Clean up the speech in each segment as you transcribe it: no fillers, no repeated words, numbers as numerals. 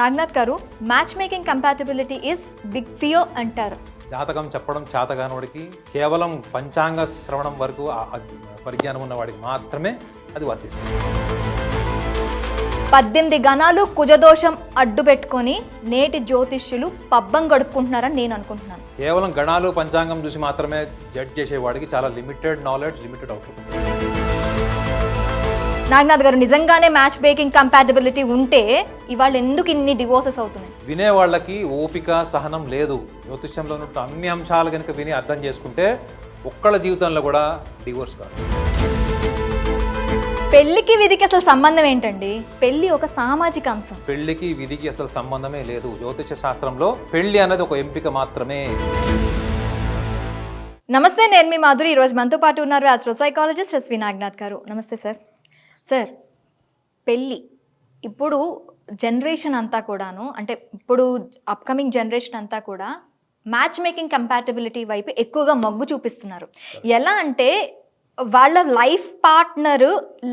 Naganath garu, match making compatibility is big fear అంటారు. జాతకం చెప్పడం చేతగానోడికి, కేవలం పంచాంగ శ్రవణం వరకు పరిజ్ఞానం ఉన్న వాడికి మాత్రమే అది వర్తిస్తుంది. 18 గణాలు కుజదోషం అడ్డు పెట్టుకొని నేటి జ్యోతిష్యులు పబ్బం గడుపుకుంటున్నారని నేను అనుకుంటున్నాను. కేవలం గణాలు పంచాంగం చూసి మాత్రమే జడ్జ్ చేసేవాడికి చాలా లిమిటెడ్ నాలెడ్జ్, లిమిటెడ్ అవుట్లుక్ ఉంది. నాగనాథ్ గారు, నిజంగానే మ్యాచ్ మేకింగ్ కంపాటబిలిటీ ఉంటే ఇవాళ ఎందుకు ఇన్ని డివోర్సెస్ అవుతున్నాయి? వినేవాళ్ళకి ఓపిక, సహనం లేదు. జ్యోతిష్యంలో ఉన్న అన్ని అంశాలు కనుక విని అర్థం చేసుకుంటే ఒక్కళ్ళ జీవితంలో కూడా డివోర్స్ కాదు. పెళ్లికి విధికి అసలు సంబంధం ఏంటండి? పెళ్లి ఒక సామాజిక అంశం. పెళ్లికి విధికి అసలు సంబంధమే లేదు. జ్యోతిష శాస్త్రంలో పెళ్లి అనేది ఒక ఎంపిక మాత్రమే. నమస్తే, నేను మీ మాధురి. ఈరోజు మనతో పాటు ఉన్నారు ఆస్ట్రో సైకాలజిస్ట్ ఎస్వి నాగనాథ్ గారు. నమస్తే సార్. సార్, పెళ్ళి ఇప్పుడు జనరేషన్ అంతా కూడాను, అంటే ఇప్పుడు అప్కమింగ్ జనరేషన్ అంతా కూడా మ్యాచ్ మేకింగ్ కంపాటబిలిటీ వైపు ఎక్కువగా మొగ్గు చూపిస్తున్నారు. ఎలా అంటే వాళ్ళ life partner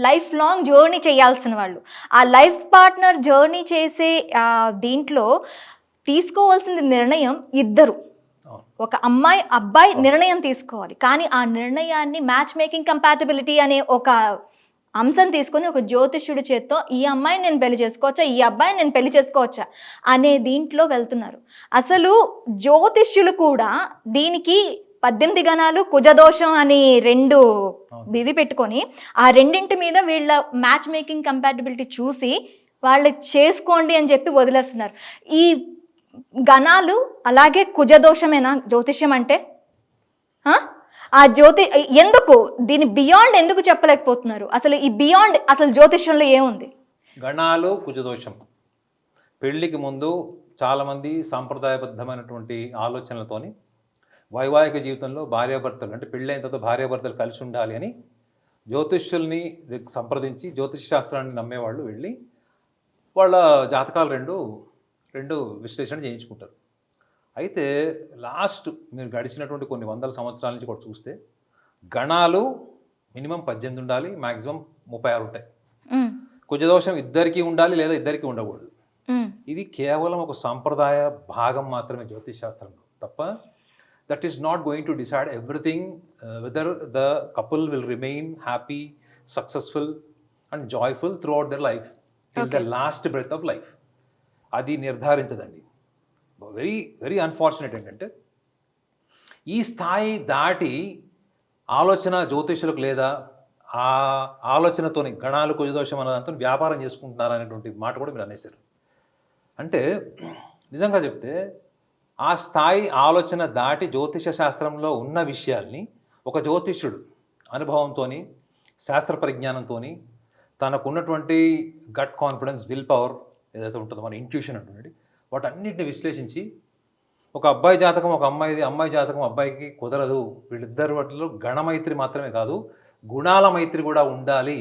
life long journey చేయాల్సిన వాళ్ళు. ఆ లైఫ్ పార్ట్నర్ జర్నీ చేసే దీంట్లో తీసుకోవాల్సిన నిర్ణయం ఇద్దరు, ఒక అమ్మాయి అబ్బాయి నిర్ణయం తీసుకోవాలి. కానీ ఆ నిర్ణయాన్ని మ్యాచ్ మేకింగ్ కంపాటబిలిటీ అనే ఒక అంశం తీసుకొని ఒక జ్యోతిష్యుడి చేత్తో ఈ అమ్మాయిని నేను పెళ్లి చేసుకోవచ్చా, ఈ అబ్బాయిని నేను పెళ్లి చేసుకోవచ్చా అనే దీంట్లో వెళ్తున్నారు. అసలు జ్యోతిష్యులు కూడా దీనికి 18 గణాలు కుజదోషం అని 2 ఇది పెట్టుకొని ఆ రెండింటి మీద వీళ్ళ మ్యాచ్ మేకింగ్ కంపాటబిలిటీ చూసి వాళ్ళు చేసుకోండి అని చెప్పి వదిలేస్తున్నారు. ఈ గణాలు అలాగే కుజదోషమేనా జ్యోతిష్యం అంటే? ఆ ఎందుకు దీని బియాండ్ ఎందుకు చెప్పలేకపోతున్నారు? అసలు ఈ బియాండ్ అసలు జ్యోతిష్యంలో ఏముంది? గణాలు, కుజదోషం. పెళ్లికి ముందు చాలామంది సాంప్రదాయబద్ధమైనటువంటి ఆలోచనలతోని వైవాహిక జీవితంలో భార్యాభర్తలు, అంటే పెళ్ళైన తర్వాత భార్యాభర్తలు కలిసి ఉండాలి అని జ్యోతిష్యుల్ని సంప్రదించి జ్యోతిష శాస్త్రాన్ని నమ్మేవాళ్ళు వెళ్ళి వాళ్ళ జాతకాలు రెండు విశ్లేషణ చేయించుకుంటారు. అయితే లాస్ట్ మీరు గడిచినటువంటి కొన్ని వందల సంవత్సరాల నుంచి కూడా చూస్తే గణాలు మినిమం 18 ఉండాలి, మ్యాక్సిమం 36 ఉంటాయి. కుజదోషం ఇద్దరికీ ఉండాలి లేదా ఇద్దరికీ ఉండకూడదు. ఇది కేవలం ఒక సాంప్రదాయ భాగం మాత్రమే జ్యోతిష్ శాస్త్రంలో తప్ప that is not going to decide everything whether the couple will remain happy, successful and joyful throughout their life till the last breath of life. అది నిర్ధారించదండి. వెరీ వెరీ అన్ఫార్చునేట్ ఏంటంటే ఈ స్థాయి దాటి ఆలోచన జ్యోతిషులకు లేదా ఆ ఆలోచనతోని గణాలు కుజదోషం అన్నదాంతో వ్యాపారం చేసుకుంటున్నారు అనేటువంటి మాట కూడా మీరు అనేసారు. అంటే నిజంగా చెప్తే ఆ స్థాయి ఆలోచన దాటి జ్యోతిష శాస్త్రంలో ఉన్న విషయాల్ని ఒక జ్యోతిష్యుడు అనుభవంతో, శాస్త్ర పరిజ్ఞానంతో, తనకున్నటువంటి గట్ కాన్ఫిడెన్స్, విల్ పవర్ ఏదైతే ఉంటుందో మన ఇంట్యూషన్ అంటున్నది, వాటన్నిటిని విశ్లేషించి ఒక అబ్బాయి జాతకం ఒక అమ్మాయిది, అమ్మాయి జాతకం అబ్బాయికి కుదరదు, వీళ్ళిద్దరి వాటిలో గణమైత్రి మాత్రమే కాదు గుణాల మైత్రి కూడా ఉండాలి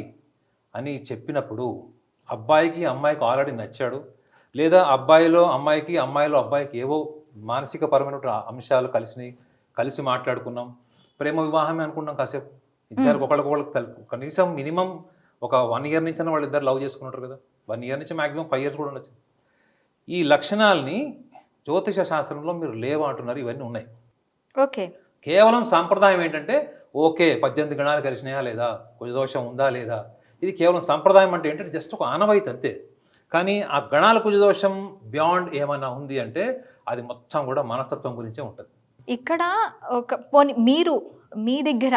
అని చెప్పినప్పుడు అబ్బాయికి అమ్మాయికి ఆల్రెడీ నచ్చాడు, లేదా అబ్బాయిలో అమ్మాయికి అమ్మాయిలో అబ్బాయికి ఏవో మానసిక పరమైన అంశాలు కలిసి మాట్లాడుకున్నాం, ప్రేమ వివాహమే అనుకున్నాం కాసేపు, ఇద్దరికి ఒకళ్ళకొకళ్ళు కనీసం మినిమం ఒక 1 year నుంచి వాళ్ళిద్దరు లవ్ చేసుకుంటారు కదా, 1 year నుంచి మ్యాక్సిమం 5 years కూడా ఉండొచ్చు. ఈ లక్షణాలని జ్యోతిష శాస్త్రంలో మీరు లేవంటున్నారు. ఇవన్నీ ఉన్నాయి. ఓకే, కేవలం సాంప్రదాయం ఏంటంటే ఓకే 18 గణాలు కలిసినాయా లేదా, కుజదోషం ఉందా లేదా, ఇది కేవలం సంప్రదాయం అంటే ఏంటంటే జస్ట్ ఒక ఆనవాయితీ అంతే. కానీ ఆ గణాల కుజదోషం బియాండ్ ఏమైనా ఉంది అంటే అది మొత్తం కూడా మనస్తత్వం గురించే ఉంటుంది. ఇక్కడ ఒక మీ దగ్గర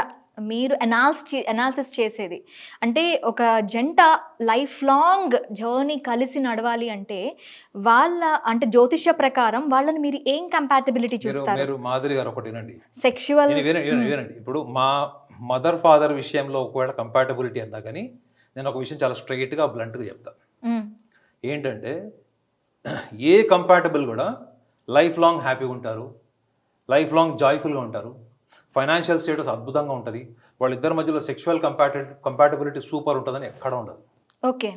మీరు అనాలిసిస్ చేసేది అంటే ఒక జంట లైఫ్ లాంగ్ జర్నీ కలిసి నడవాలి అంటే అంటే జ్యోతిష ప్రకారం వాళ్ళని మీరు ఏం కంపాటబిలిటీ చూస్తారు? మీరు మాధురి గారు ఒకటి వినండి, సెక్షువల్ వినండి. ఇప్పుడు మా మదర్ ఫాదర్ విషయంలో ఒకవేళ కంపాటబిలిటీ అన్నా కానీ నేను ఒక విషయం చాలా స్ట్రైట్గా బ్లంట్గా చెప్తాను. ఏంటంటే ఏ కంపాటబుల్ కూడా లైఫ్ లాంగ్ హ్యాపీగా ఉంటారు, లైఫ్ లాంగ్ జాయ్ఫుల్గా ఉంటారు, ఫైనాన్షియల్ స్టేటస్ అద్భుతంగా ఉంటుంది, వాళ్ళిద్దరి మధ్యలో సెక్షువల్ కంపాటబిలిటీ సూపర్ ఉంటుందని ఎక్కడ ఉండదు. ఓకే,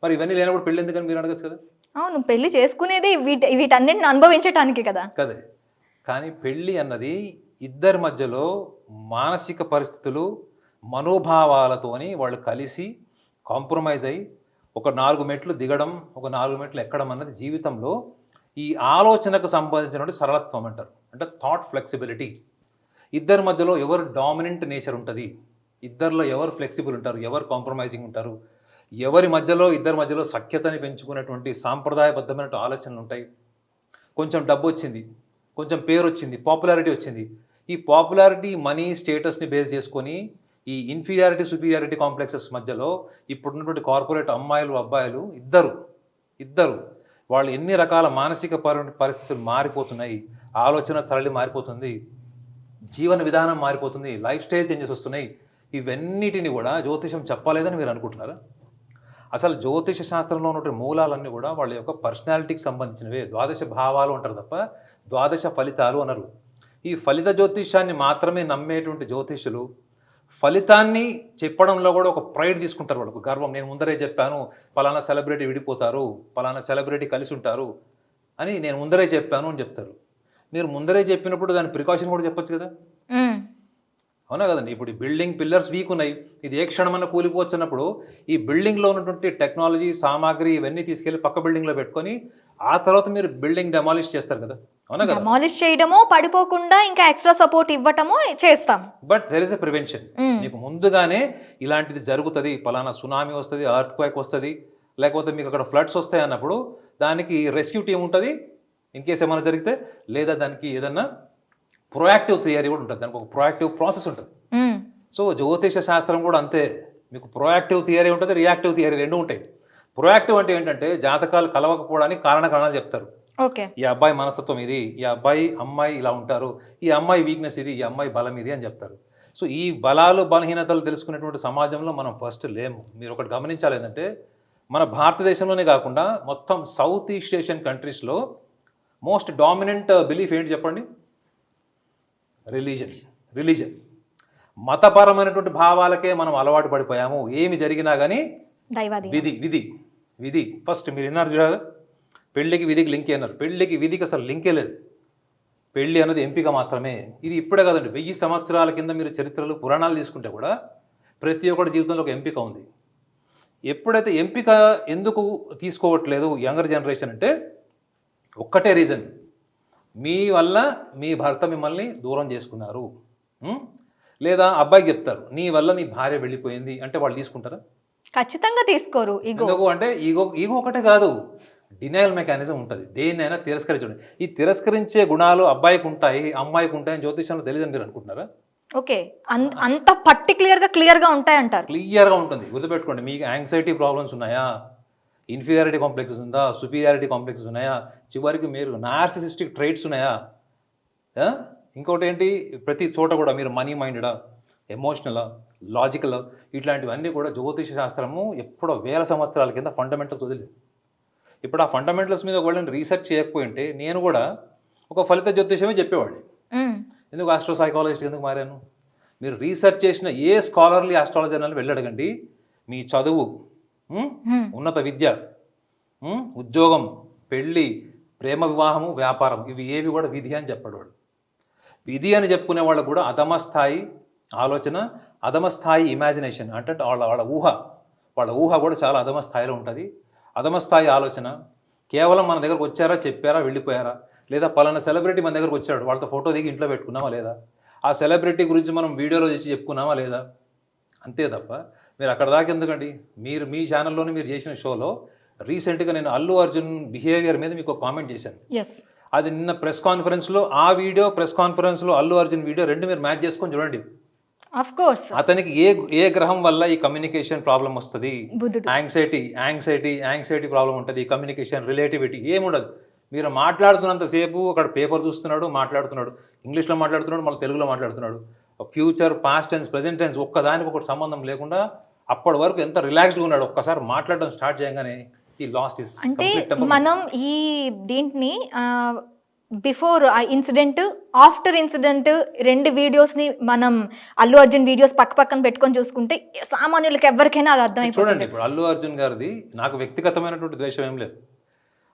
మరి ఇవన్నీ లేనప్పుడు పెళ్ళి ఎందుకని మీరు అడగచ్చు కదా. అవును, పెళ్లి చేసుకునేది వీటన్నిటిని అనుభవించటానికి కదా. కదే, కానీ పెళ్ళి అన్నది ఇద్దరి మధ్యలో మానసిక పరిస్థితులు, మనోభావాలతోని వాళ్ళు కలిసి కాంప్రమైజ్ అయ్యి ఒక 4 మెట్లు దిగడం, ఒక 4 మెట్లు ఎక్కడం అన్నది జీవితంలో ఈ ఆలోచనకు సంబంధించినటువంటి సరళత్వం అంటారు. అంటే థాట్ ఫ్లెక్సిబిలిటీ. ఇద్దరి మధ్యలో ఎవరు డామినెంట్ నేచర్ ఉంటుంది, ఇద్దరిలో ఎవరు ఫ్లెక్సిబుల్ ఉంటారు, ఎవరు కాంప్రమైజింగ్ ఉంటారు, ఇద్దరి మధ్యలో సఖ్యతని పెంచుకునేటువంటి సాంప్రదాయబద్ధమైన ఆలోచనలు ఉంటాయి. కొంచెం డబ్బు వచ్చింది, కొంచెం పేరు వచ్చింది, పాపులారిటీ వచ్చింది. ఈ పాపులారిటీ, మనీ, స్టేటస్ని బేస్ చేసుకొని ఈ ఇన్ఫీరియారిటీ, సుపీరియారిటీ కాంప్లెక్సెస్ మధ్యలో ఇప్పుడున్నటువంటి కార్పొరేట్ అమ్మాయిలు, అబ్బాయిలు ఇద్దరు వాళ్ళు ఎన్ని రకాల మానసిక పరిస్థితులు మారిపోతున్నాయి, ఆలోచన సరళి మారిపోతుంది, జీవన విధానం మారిపోతుంది, లైఫ్ స్టైల్ చేంజెస్ వస్తున్నాయి. ఇవన్నిటిని కూడా జ్యోతిషం చెప్పలేదని మీరు అనుకుంటున్నారా? అసలు జ్యోతిష శాస్త్రంలో ఉన్నటువంటి మూలాలన్నీ కూడా వాళ్ళ యొక్క పర్సనాలిటీకి సంబంధించినవే. ద్వాదశ భావాలు అంటారు తప్ప ద్వాదశ ఫలితాలు అనరు. ఈ ఫలిత జ్యోతిష్యాన్ని మాత్రమే నమ్మేటువంటి జ్యోతిషులు ఫలితాన్ని చెప్పడంలో కూడా ఒక ప్రైడ్ తీసుకుంటారు, వాళ్ళకు గర్వం. నేను ముందరే చెప్పాను పలానా సెలబ్రిటీ విడిపోతారు, పలానా సెలబ్రిటీ కలిసి ఉంటారు అని నేను ముందరే చెప్పాను అని చెప్తారు. మీరు ముందరే చెప్పినప్పుడు దాని ప్రికాషన్ కూడా చెప్పొచ్చు కదా, అవునా కదండి? ఇప్పుడు ఈ బిల్డింగ్ పిల్లర్స్ వీక్ ఉన్నాయి, ఇది ఏ క్షణమన్నా కూలిపోవచ్చు అన్నప్పుడు ఈ బిల్డింగ్లో ఉన్నటువంటి టెక్నాలజీ, సామాగ్రి ఇవన్నీ తీసుకెళ్లి పక్క బిల్డింగ్లో పెట్టుకొని ఆ తర్వాత మీరు బిల్డింగ్ డెమాలిష్ చేస్తారు కదా, అవునా కదా? డెమాలిష్ చేయడమో, పడిపోకుండా ఇంకా ఎక్స్ట్రా సపోర్ట్ ఇవ్వటమో చేస్తాం. But there is a prevention. మీకు ముందుగానే ఇలాంటిది జరుగుతుంది, పలానా సునామీ వస్తుంది, అర్త్ క్వేక్ వస్తుంది, లేకపోతే మీకు అక్కడ ఫ్లడ్స్ వస్తాయి అన్నప్పుడు దానికి రెస్క్యూ టీం ఉంటుంది ఇన్ కేస్ ఏమైనా జరిగితే, లేదా దానికి ఏదన్నా ప్రొయాక్టివ్ థియరీ కూడా ఉంటుంది, దానికి ఒక ప్రొయాక్టివ్ ప్రాసెస్ ఉంటుంది. సో జ్యోతిష శాస్త్రం కూడా అంతే, మీకు ప్రొయాక్టివ్ థియరీ ఉంటుంది, రియాక్టివ్ థియరీ రెండు ఉంటాయి. ప్రొయాక్టివ్ అంటే ఏంటంటే జాతకాలు కలవకపోవడానికి కారణాలు చెప్తారు. ఈ అబ్బాయి మనస్తత్వం ఇది, ఈ అమ్మాయి ఇలా ఉంటారు, ఈ అమ్మాయి వీక్నెస్ ఇది, ఈ అమ్మాయి బలం ఇది అని చెప్తారు. సో ఈ బలాలు బలహీనతలు తెలుసుకునేటువంటి సమాజంలో మనం ఫస్ట్ లేము. మీరు ఒకటి గమనించాలి ఏంటంటే మన భారతదేశంలోనే కాకుండా మొత్తం సౌత్ ఈస్ట్ ఏషియన్ కంట్రీస్లో మోస్ట్ డామినెంట్ బిలీఫ్ ఏంటి చెప్పండి? రిలీజన్. మతపరమైనటువంటి భావాలకే మనం అలవాటు పడిపోయాము. ఏమి జరిగినా కానీ విధి ఫస్ట్. మీరు విన్నారు చూడాలి, పెళ్ళికి విధికి లింక్ అన్నారు. పెళ్ళికి విధికి అసలు లింకే లేదు. పెళ్ళి అనేది ఎంపిక మాత్రమే. ఇది ఇప్పుడే కదండి, 1000 సంవత్సరాల కింద మీరు చరిత్రలు, పురాణాలు తీసుకుంటే కూడా ప్రతి ఒక్కటి జీవితంలో ఒక ఎంపిక ఉంది. ఎప్పుడైతే ఎంపిక ఎందుకు తీసుకోవట్లేదు యంగర్ జనరేషన్ అంటే ఒక్కటే రీజన్, మీ వల్ల మీ భర్త మిమ్మల్ని దూరం చేసుకున్నారు, లేదా అబ్బాయికి చెప్తారు నీ వల్ల నీ భార్య వెళ్ళిపోయింది అంటే వాళ్ళు తీసుకుంటారా? ఖచ్చితంగా తీసుకోరు. ఎందుకు అంటే ఈగో ఒకటే కాదు, డినయల్ మెకానిజం ఉంటుంది, దేన్నైనా తిరస్కరించండి. ఈ తిరస్కరించే గుణాలు అబ్బాయికి ఉంటాయి, అమ్మాయికి ఉంటాయని జ్యోతిషంలో తెలియదని మీరు అనుకుంటున్నారా? ఓకే, అంత క్లియర్గా ఉంటాయి అంటారు. క్లియర్గా ఉంటుంది. గుర్తుపెట్టుకోండి, మీకు యాంగ్జైటీ ప్రాబ్లమ్స్ ఉన్నాయా, ఇన్ఫీరియారిటీ కాంప్లెక్సెస్ ఉందా, సుపీరియారిటీ కాంప్లెక్సెస్ ఉన్నాయా, చివరికి మీరు నార్సిసిస్టిక్ ట్రైట్స్ ఉన్నాయా, ఇంకోటి ఏంటి, ప్రతి చోట కూడా మీరు మనీ మైండెడా, ఎమోషనలా, లాజికల్, ఇట్లాంటివన్నీ కూడా జ్యోతిష శాస్త్రము ఎప్పుడో 1000 సంవత్సరాల కింద ఫండమెంటల్స్ వదిలేదు. ఇప్పుడు ఆ ఫండమెంటల్స్ మీద వాళ్ళని రీసెర్చ్ చేయకపోయింటే నేను కూడా ఒక ఫలిత జ్యోతిషమే చెప్పేవాడిని. ఎందుకు ఆస్ట్రో సైకాలజిస్ట్ ఎందుకు మారాను? మీరు రీసెర్చ్ చేసిన ఏ స్కాలర్లీ ఆస్ట్రాలజీ అని వెళ్ళడగండి, మీ చదువు, ఉన్నత విద్య, ఉద్యోగం, పెళ్ళి, ప్రేమ వివాహము, వ్యాపారం, ఇవి ఏవి కూడా విధి అని చెప్పేవాడు. విధి అని చెప్పుకునే వాళ్ళకు కూడా అధమ స్థాయి ఆలోచన, అధమ స్థాయి ఇమాజినేషన్, అంటే వాళ్ళ ఊహ కూడా చాలా అధమ స్థాయిలో ఉంటుంది. అధమ స్థాయి ఆలోచన, కేవలం మన దగ్గరకు వచ్చారా, చెప్పారా, వెళ్ళిపోయారా, లేదా పలానా సెలబ్రిటీ మన దగ్గరకు వచ్చాడు, వాళ్ళతో ఫోటో దిగి ఇంట్లో పెట్టుకున్నామా లేదా, ఆ సెలబ్రిటీ గురించి మనం వీడియోలో చేసి చెప్పుకున్నామా లేదా, అంతే తప్ప మీరు అక్కడ దాకా ఎందుకండి. మీరు మీ ఛానల్లోనే మీరు చేసిన షోలో రీసెంట్గా నేను అల్లు అర్జున్ బిహేవియర్ మీద మీకు కామెంట్ చేశాను. అది నిన్న ప్రెస్ కాన్ఫరెన్స్లో, ఆ వీడియో ప్రెస్ కాన్ఫరెన్స్లో అల్లు అర్జున్ వీడియో రెండు మీరు మ్యాచ్ చేసుకొని చూడండి. అతనికి ఏ గ్రహం వల్ల ఈ కమ్యూనికేషన్ ప్రాబ్లం వస్తుంది, యాంగ్జైటీ ప్రాబ్లం ఉంటుంది, కమ్యూనికేషన్, రిలేటివిటీ ఏముండదు. మీరు మాట్లాడుతున్నంతసేపు అక్కడ పేపర్ చూస్తున్నాడు, మాట్లాడుతున్నాడు, ఇంగ్లీష్లో మాట్లాడుతున్నాడు, మళ్ళీ తెలుగులో మాట్లాడుతున్నాడు, future, past tense, present tense ఒక్కదానికి ఒకటి సంబంధం లేకుండా అప్పటి వరకు ఎంత రిలాక్స్డ్గా ఉన్నాడు. ఒక్కసారి మాట్లాడడం స్టార్ట్ చేయగానే ఈ లాస్ట్ ఇస్. అంటే మనం ఈ దీంట్ని బిఫోర్ ఇన్సిడెంట్, ఆఫ్టర్ ఇన్సిడెంట్ రెండు వీడియోస్ని మనం అల్లు అర్జున్ వీడియోస్ పక్కన పెట్టుకొని చూసుకుంటే సామాన్యులకి ఎవరికైనా అది అర్థమైపోతుంది. చూడండి, ఇప్పుడు అల్లు అర్జున్ గారిది నాకు వ్యక్తిగతమైనటువంటి ద్వేషం ఏం లేదు.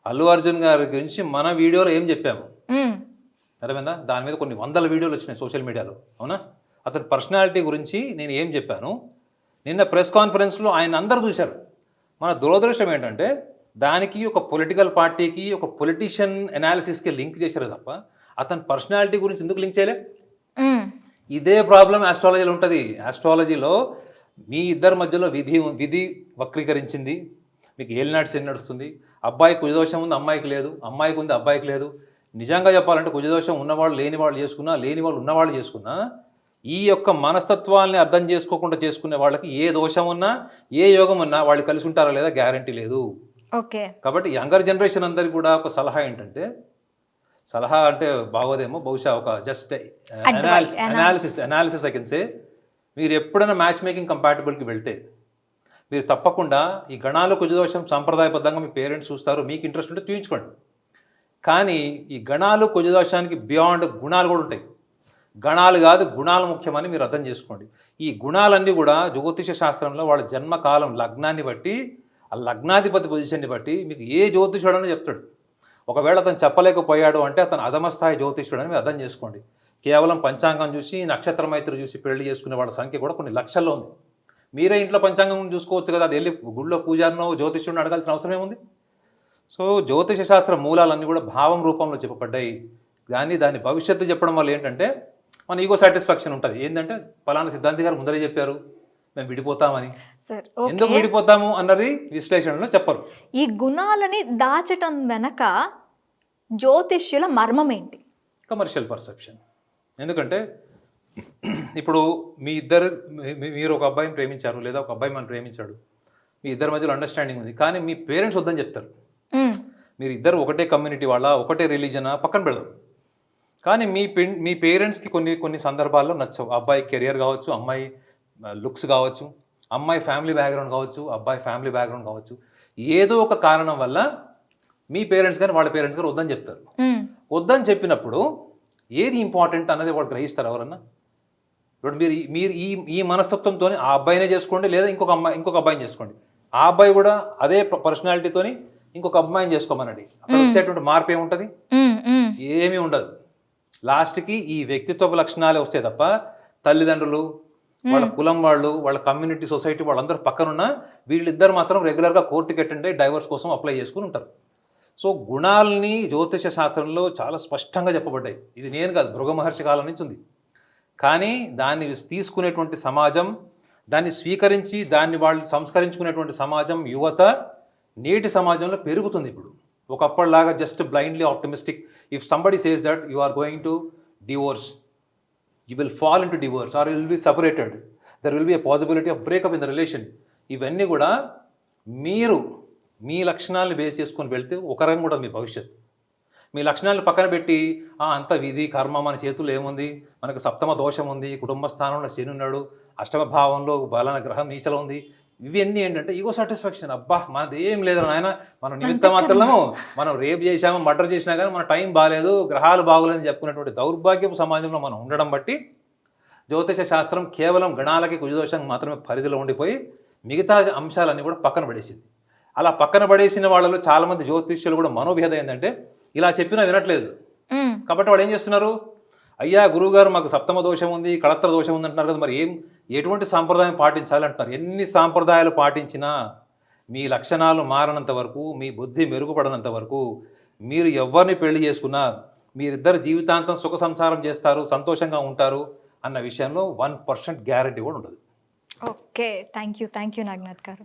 అల్లు అర్జున్ గారి గురించి మన వీడియోలో ఏం చెప్పాము అర్థమైందా? దాని మీద కొన్ని 100 వీడియోలు వచ్చినాయి సోషల్ మీడియాలో, అవునా? అతని పర్సనాలిటీ గురించి నేను ఏం చెప్పాను, నిన్న ప్రెస్ కాన్ఫరెన్స్లో ఆయన అందరూ చూశారు. మన దురదృష్టం ఏంటంటే దానికి ఒక పొలిటికల్ పార్టీకి ఒక పొలిటీషియన్ అనాలిసిస్కి లింక్ చేశారు తప్ప అతని పర్సనాలిటీ గురించి ఎందుకు లింక్ చేయలే? ఇదే ప్రాబ్లం ఆస్ట్రాలజీలో ఉంటుంది. ఆస్ట్రాలజీలో మీ ఇద్దరి మధ్యలో విధి వక్రీకరించింది, మీకు ఏలినాటి శని నడుస్తుంది, అబ్బాయికి కుజదోషం ఉంది అమ్మాయికి లేదు, అమ్మాయికి ఉంది అబ్బాయికి లేదు. నిజంగా చెప్పాలంటే కుజదోషం ఉన్నవాళ్ళు లేని వాళ్ళు చేసుకున్నా, లేని వాళ్ళు ఉన్నవాళ్ళు చేసుకున్నా ఈ యొక్క మనస్తత్వాల్ని అర్థం చేసుకోకుండా చేసుకునే వాళ్ళకి ఏ దోషం ఉన్నా ఏ యోగం ఉన్నా వాళ్ళు కలిసి ఉంటారా లేదా గ్యారంటీ లేదు. ఓకే. కాబట్టి యంగర్ జనరేషన్ అందరికి కూడా ఒక సలహా ఏంటంటే, సలహా అంటే బాగోదేమో, బహుశా ఒక just analysis I can say, మీరు ఎప్పుడైనా మ్యాచ్ మేకింగ్ కంపాటబుల్కి వెళ్తే మీరు తప్పకుండా ఈ గణాలు కుజదోషం సాంప్రదాయబద్ధంగా మీ పేరెంట్స్ చూస్తారు, మీకు ఇంట్రెస్ట్ ఉంటే చూయించుకోండి. కానీ ఈ గణాలు కుజదోషానికి బియాండ్ గుణాలు కూడా ఉంటాయి. గణాలు కాదు గుణాలు ముఖ్యమని మీరు అర్థం చేసుకోండి. ఈ గుణాలన్నీ కూడా జ్యోతిష శాస్త్రంలో వాళ్ళ జన్మకాలం లగ్నాన్ని బట్టి, ఆ లగ్నాధిపతి పొజిషన్ని బట్టి మీకు ఏ జ్యోతిషుడు అని చెప్తాడు. ఒకవేళ అతను చెప్పలేకపోయాడు అంటే అతను అధమస్థాయి జ్యోతిష్యుడు అని మీరు అర్థం చేసుకోండి. కేవలం పంచాంగం చూసి నక్షత్ర మైత్రి చూసి పెళ్లి చేసుకునే వాళ్ళ సంఖ్య కూడా కొన్ని లక్షల్లో ఉంది. మీరే ఇంట్లో పంచాంగం చూసుకోవచ్చు కదా, అది వెళ్ళి గుళ్ళో పూజారినో జ్యోతిష్యుడిని అడగాల్సిన అవసరం ఏముంది? సో జ్యోతిష శాస్త్ర మూలాలన్నీ కూడా భావం రూపంలో చెప్పబడ్డాయి. కానీ దాని భవిష్యత్తు చెప్పడం వల్ల ఏంటంటే మన ఈగో సాటిస్ఫాక్షన్ ఉంటుంది. ఏంటంటే ఫలానా సిద్ధాంతి గారు ముందరే చెప్పారు మేము విడిపోతామని. ఎందుకు విడిపోతాము అన్నది విశ్లేషణలో చెప్పరు. ఈ గుణాలని దాచటం వెనక జ్యోతిష్యుల మర్మం ఏంటి? Commercial perception. ఎందుకంటే ఇప్పుడు మీరు ఒక అబ్బాయిని ప్రేమించారు, లేదా ఒక అబ్బాయి మనం ప్రేమించాడు, మీ ఇద్దరి మధ్యలో అండర్స్టాండింగ్ ఉంది, కానీ మీ పేరెంట్స్ వద్దని చెప్తారు. మీరు ఇద్దరు ఒకటే కమ్యూనిటీ వాళ్ళ, ఒకటే రిలీజనా పక్కన పెడదాం, కానీ మీ పేరెంట్స్కి కొన్ని సందర్భాల్లో నచ్చవు. అబ్బాయి కెరియర్ కావచ్చు, అమ్మాయి లుక్స్ కావచ్చు, అమ్మాయి ఫ్యామిలీ బ్యాక్గ్రౌండ్ కావచ్చు, అబ్బాయి ఫ్యామిలీ బ్యాక్గ్రౌండ్ కావచ్చు, ఏదో ఒక కారణం వల్ల మీ పేరెంట్స్ కానీ వాళ్ళ పేరెంట్స్ కానీ వద్దని చెప్తారు. వద్దని చెప్పినప్పుడు ఏది ఇంపార్టెంట్ అన్నది వాళ్ళు గ్రహిస్తారు ఎవరన్నా? ఇప్పుడు మీరు ఈ మనస్తత్వంతో ఆ అబ్బాయినే చేసుకోండి, లేదా ఇంకొక అబ్బాయిని చేసుకోండి, ఆ అబ్బాయి కూడా అదే పర్సనాలిటీతోని ఇంకొక అమ్మాయిని చేసుకోమనండి, అక్కడ వచ్చేటువంటి మార్పు ఏముంటుంది? ఏమీ ఉండదు. లాస్ట్కి ఈ వ్యక్తిత్వ లక్షణాలే వస్తాయి తప్ప తల్లిదండ్రులు, వాళ్ళ కులం వాళ్ళు, వాళ్ళ కమ్యూనిటీ సొసైటీ వాళ్ళందరూ పక్కనున్న వీళ్ళిద్దరు మాత్రం రెగ్యులర్గా కోర్టుకి అటెండ్ అయ్యి డైవర్స్ కోసం అప్లై చేసుకుని ఉంటారు. సో గుణాలని జ్యోతిష శాస్త్రంలో చాలా స్పష్టంగా చెప్పబడ్డాయి. ఇది నేను కాదు, భృగ మహర్షి కాలం నుంచి ఉంది. కానీ దాన్ని తీసుకునేటువంటి సమాజం, దాన్ని స్వీకరించి దాన్ని వాళ్ళు సంస్కరించుకునేటువంటి సమాజం, యువత నేటి సమాజంలో పెరుగుతుంది. ఇప్పుడు ఒకప్పటిలాగా just blindly optimistic, if somebody says that you are going to divorce, you will fall into divorce or you will be separated, there will be a possibility of breakup in the relation. ఇవన్నీ కూడా మీరు మీ లక్షణాలను base చేసుకొని వెళ్తే ఒక రంగం కూడా మీ భవిష్యత్తు. మీ లక్షణాలను పక్కన పెట్టి అంత విధి కర్మ మన చేతుల్లో ఏముంది, మనకు సప్తమ దోషం ఉంది, కుటుంబ స్థానంలో శని ఉన్నాడు, అష్టమ భావంలో బలన గ్రహం నీచలో ఉంది, ఇవన్నీ ఏంటంటే ఈగో సాటిస్ఫాక్షన్. అబ్బా మనది ఏం లేదు నాయన, మనం నిమిత్త మాత్రము, మనం రేపు చేసాము మర్డర్ చేసినా కానీ మన టైం బాగాలేదు, గ్రహాలు బాగోలేదని చెప్పుకునేటువంటి దౌర్భాగ్యపు సమాజంలో మనం ఉండడం బట్టి జ్యోతిష శాస్త్రం కేవలం గణాలకి కుజదోషం మాత్రమే పరిధిలో ఉండిపోయి మిగతా అంశాలన్నీ కూడా పక్కన పడేసింది. అలా పక్కన పడేసిన వాళ్ళలో చాలామంది జ్యోతిష్యులు కూడా మనోభేదం ఏంటంటే ఇలా చెప్పినా వినట్లేదు. కాబట్టి వాళ్ళు ఏం చేస్తున్నారు, అయ్యా గురువుగారు మాకు సప్తమ దోషం ఉంది, కళత్ర దోషం ఉంది అంటున్నారు కదా, మరి ఎటువంటి సాంప్రదాయం పాటించాలి అంటున్నారు. ఎన్ని సాంప్రదాయాలు పాటించినా మీ లక్షణాలు మారనంత వరకు, మీ బుద్ధి మెరుగుపడనంత వరకు, మీరు ఎవరిని పెళ్లి చేసుకున్నా మీరిద్దరు జీవితాంతం సుఖ సంసారం చేస్తారు, సంతోషంగా ఉంటారు అన్న విషయంలో 1% గ్యారంటీ కూడా ఉండదు. ఓకే, థ్యాంక్ యూ నాగనాథ్ గారు.